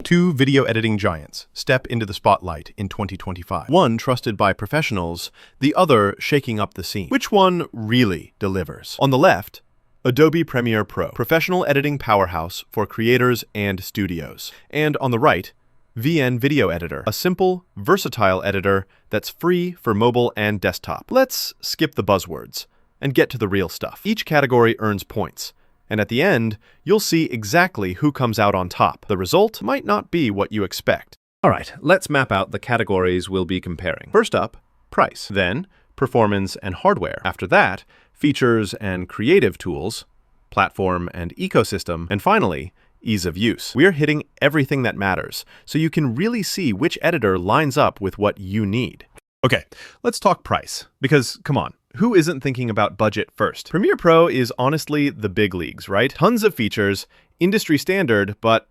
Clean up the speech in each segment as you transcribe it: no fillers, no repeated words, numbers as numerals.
Two video editing giants step into the spotlight in 2025. One trusted by professionals, the other shaking up the scene. Which one really delivers? On the left, Adobe Premiere Pro, professional editing powerhouse for creators and studios. And on the right, VN Video Editor, a simple, versatile editor that's free for mobile and desktop. Let's skip the buzzwords and get to the real stuff. Each category earns points, and at the end, you'll see exactly who comes out on top. The result might not be what you expect. All right, let's map out the categories we'll be comparing. First up, price. Then, performance and hardware. After that, features and creative tools, platform and ecosystem, and finally, ease of use. We're hitting everything that matters, so you can really see which editor lines up with what you need. Okay, let's talk price, because come on, who isn't thinking about budget first? Premiere Pro is honestly the big leagues, right? Tons of features, industry standard, but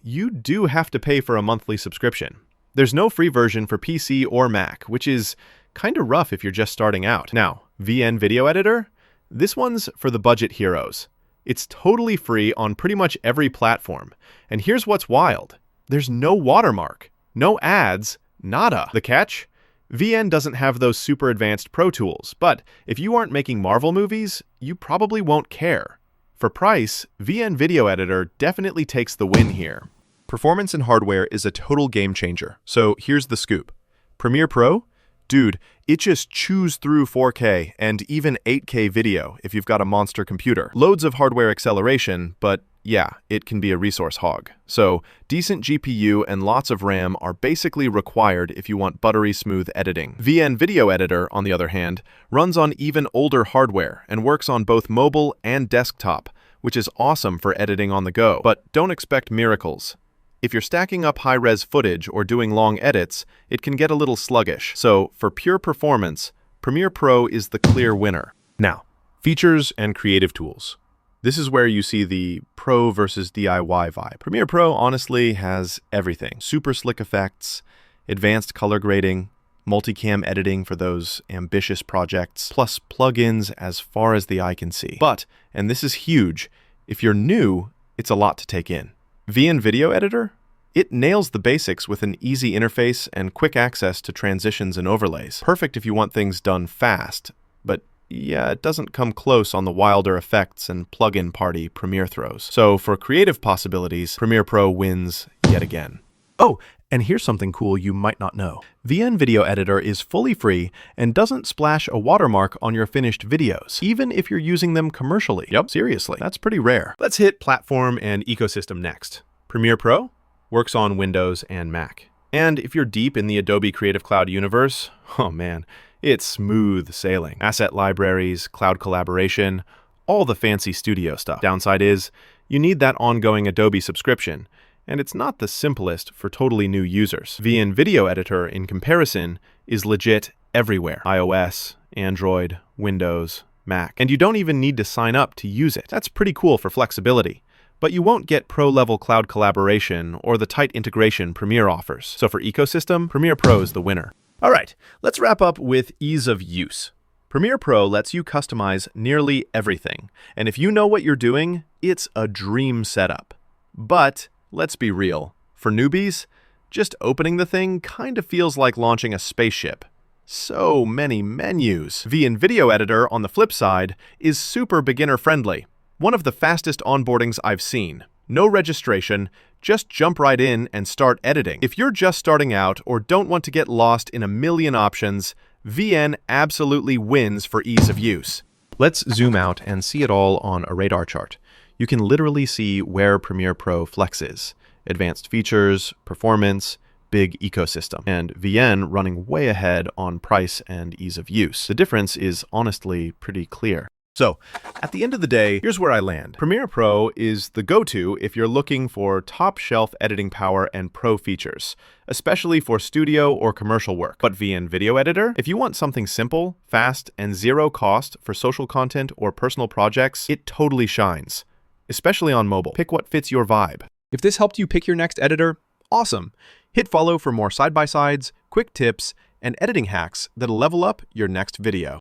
you do have to pay for a monthly subscription. There's no free version for PC or Mac, which is kind of rough if you're just starting out. Now, VN Video Editor? This one's for the budget heroes. It's totally free on pretty much every platform. And here's what's wild. There's no watermark, no ads, nada. The catch? VN doesn't have those super advanced Pro tools, but if you aren't making Marvel movies, you probably won't care. For price, VN Video Editor definitely takes the win here. Performance and hardware is a total game changer. So here's the scoop. Premiere Pro? Dude, it just chews through 4K and even 8K video if you've got a monster computer. Loads of hardware acceleration, but yeah, it can be a resource hog. So decent GPU and lots of RAM are basically required if you want buttery smooth editing. VN Video Editor, on the other hand, runs on even older hardware and works on both mobile and desktop, which is awesome for editing on the go. But don't expect miracles. If you're stacking up high-res footage or doing long edits, it can get a little sluggish. So for pure performance, Premiere Pro is the clear winner. Now, features and creative tools. This is where you see the pro versus DIY vibe. Premiere Pro honestly has everything. Super slick effects, advanced color grading, multicam editing for those ambitious projects, plus plugins as far as the eye can see. But, and this is huge, if you're new, it's a lot to take in. VN Video Editor? It nails the basics with an easy interface and quick access to transitions and overlays. Perfect if you want things done fast, but yeah, it doesn't come close on the wilder effects and plugin party Premiere throws. So for creative possibilities, Premiere Pro wins yet again. Oh, and here's something cool you might not know. VN Video Editor is fully free and doesn't splash a watermark on your finished videos, even if you're using them commercially. Yep, seriously, that's pretty rare. Let's hit platform and ecosystem next. Premiere Pro works on Windows and Mac. And if you're deep in the Adobe Creative Cloud universe, oh man, it's smooth sailing. Asset libraries, cloud collaboration, all the fancy studio stuff. Downside is, you need that ongoing Adobe subscription, and it's not the simplest for totally new users. VN Video Editor, in comparison, is legit everywhere. iOS, Android, Windows, Mac. And you don't even need to sign up to use it. That's pretty cool for flexibility. But you won't get pro-level cloud collaboration or the tight integration Premiere offers. So for ecosystem, Premiere Pro is the winner. All right, let's wrap up with ease of use. Premiere Pro lets you customize nearly everything. And if you know what you're doing, it's a dream setup. But let's be real. For newbies, just opening the thing kind of feels like launching a spaceship. So many menus. VN Video Editor, on the flip side, is super beginner-friendly. One of the fastest onboardings I've seen. No registration, just jump right in and start editing. If you're just starting out or don't want to get lost in a million options, VN absolutely wins for ease of use. Let's zoom out and see it all on a radar chart. You can literally see where Premiere Pro flexes. Advanced features, performance, big ecosystem, and VN running way ahead on price and ease of use. The difference is honestly pretty clear. So, at the end of the day, here's where I land. Premiere Pro is the go-to if you're looking for top-shelf editing power and pro features, especially for studio or commercial work. But VN Video Editor? If you want something simple, fast, and zero cost for social content or personal projects, it totally shines, especially on mobile. Pick what fits your vibe. If this helped you pick your next editor, awesome. Hit follow for more side-by-sides, quick tips, and editing hacks that'll level up your next video.